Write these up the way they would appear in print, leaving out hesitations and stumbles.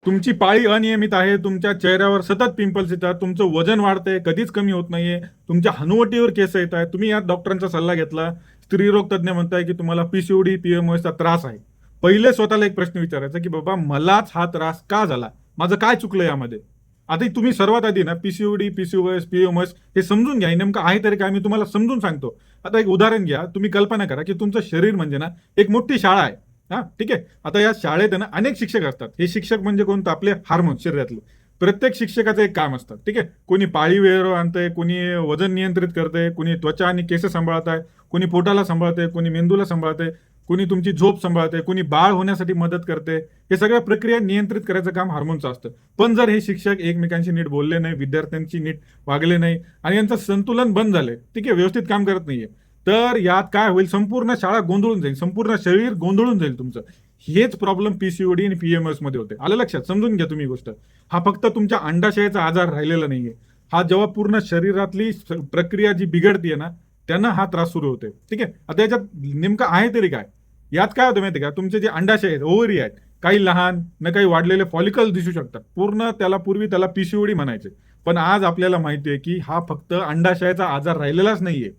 तुमची पाळी अनियमित आहे, तुमच्या चेहऱ्यावर सतत पिंपल्स येतात, तुमचं वजन वाढतंय, कधीच कमी होत नाहीये, तुमच्या हनुवटीवर केस येत आहेत, तुम्ही या डॉक्टरांचा सल्ला घेतला, स्त्रीरोग तज्ञ म्हणताय की तुम्हाला पीसीओडी पीएमओएसचा त्रास आहे. पहिले स्वतःला एक प्रश्न विचारायचा की बाबा मलाच हा त्रास का झाला, माझं काय चुकलं यामध्ये. आता तुम्ही सर्वात आधी ना पीसीओडी पीसीओएस पीएमओएस हे समजून घ्या, नेमकं आहे तरी काय, मी तुम्हाला समजून सांगतो. आता एक उदाहरण घ्या, तुम्ही कल्पना करा की तुमचं शरीर म्हणजे ना एक मोठी शाळा आहे. हा ठीक आहे. आता या शाळेत आहे ना अनेक शिक्षक असतात. हे शिक्षक म्हणजे कोणतं, आपले हार्मोन शरीरातले. प्रत्येक शिक्षकाचं एक काम असतं. ठीक आहे. कोणी पाळी वेळेवर आणतंय, कोणी वजन नियंत्रित करतंय, कोणी त्वचा आणि केस सांभाळत आहे, कोणी पोटाला सांभाळतंय, कोणी मेंदूला सांभाळतंय, कोणी तुमची झोप सांभाळते, कोणी बाळ होण्यासाठी मदत करते. हे सगळ्या प्रक्रिया नियंत्रित करायचं काम हार्मोनचं असतं. पण जर हे शिक्षक एकमेकांशी नीट बोलले नाही, विद्यार्थ्यांची नीट वागले नाही आणि यांचं संतुलन बंद झालंय, ठीक आहे, व्यवस्थित काम करत नाहीये, तर यात काय होईल, संपूर्ण शाळा गोंधळून जाईल, संपूर्ण शरीर गोंधळून जाईल तुमचं. हेच प्रॉब्लेम पीसीओडी आणि पीएमएस मध्ये होते. आलं लक्षात? समजून घ्या तुम्ही गोष्ट. हा फक्त तुमच्या अंडाशयाचा आजार राहिलेला नाहीये. हा जेव्हा पूर्ण शरीरातली प्रक्रिया जी बिघडतीये ना, त्यांना हा त्रास सुरू होते. ठीक आहे. आता याच्यात नेमकं आहे तरी काय, यात काय होतं माहिती का, तुमचे जे अंडाशय आहेत, ओव्हरी आहेत, काही लहान न काही वाढलेले फॉलिकल दिसू शकतात. पूर्वी त्याला पीसीओडी म्हणायचे. पण आज आपल्याला माहितीये की हा फक्त अंडाशयाचा आजार राहिलेलाच नाहीये.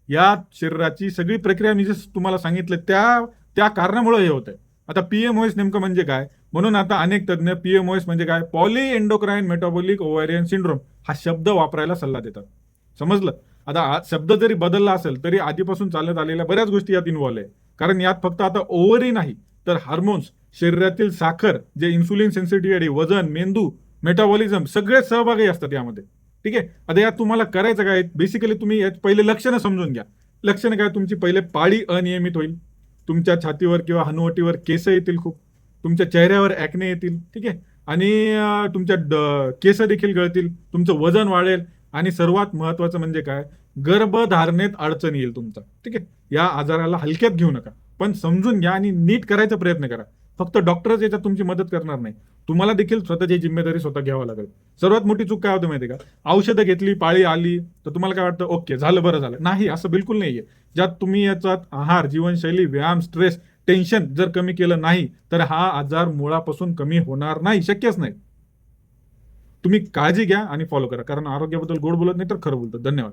या शरीराची सगळी प्रक्रिया मी जे तुम्हाला सांगितलं त्या कारणामुळे हे होतंय. आता पीएमओएस नेमकं म्हणजे काय, म्हणून आता अनेक तज्ञ पीएमओएस म्हणजे काय, poly endocrine metabolic ovarian syndrome हा शब्द वापरायला सल्ला देतात. समजलं? आता शब्द जरी बदलला असेल तरी आधीपासून चालत आलेल्या बऱ्याच गोष्टी यात इन्व्हॉल्व आहे. कारण यात फक्त आता ओव्हरी नाही तर हार्मोन्स, शरीरातील साखर, जे इन्सुलिन सेन्सिटिव्हिटी, वजन, मेंदू, मेटाबॉलिझम सगळे सहभागी असतात यामध्ये. ठीक आहे. आता यात तुम्हाला करायचं काय, बेसिकली तुम्ही यात पहिले लक्षणं समजून घ्या. लक्षणं काय, तुमची पहिले पाळी अनियमित होईल, तुमच्या छातीवर किंवा हनुवटीवर केस येतील खूप, तुमच्या चेहऱ्यावर ऍक्ने येतील. ठीक आहे. आणि तुमच्या केस देखील गळतील, तुमचं वजन वाढेल आणि सर्वात महत्वाचं म्हणजे काय, गर्भधारणेत अडचण येईल तुमचा. ठीक आहे. या आजाराला हलक्यात घेऊ नका, पण समजून घ्या आणि नीट करायचा प्रयत्न करा. फक्त डॉक्टरच याच्यात तुमची मदत करणार नाही, तुम्हाला देखील स्वतःची जिम्मेदारी स्वतः घ्यावी लागेल. सर्वात मोठी चूक काय होते माहिती का, औषधं घेतली, पाळी आली तर तुम्हाला काय वाटतं, ओके झालं, बरं झालं. नाही, असं बिलकुल नाहीये. ज्यात तुम्ही याच्यात आहार, जीवनशैली, व्यायाम, स्ट्रेस, टेन्शन जर कमी केलं नाही तर हा आजार मुळापासून कमी होणार नाही, शक्यच नाही. तुम्ही काळजी घ्या आणि फॉलो करा, कारण आरोग्याबद्दल गोड बोलत नाही तर खरं बोलतो. धन्यवाद.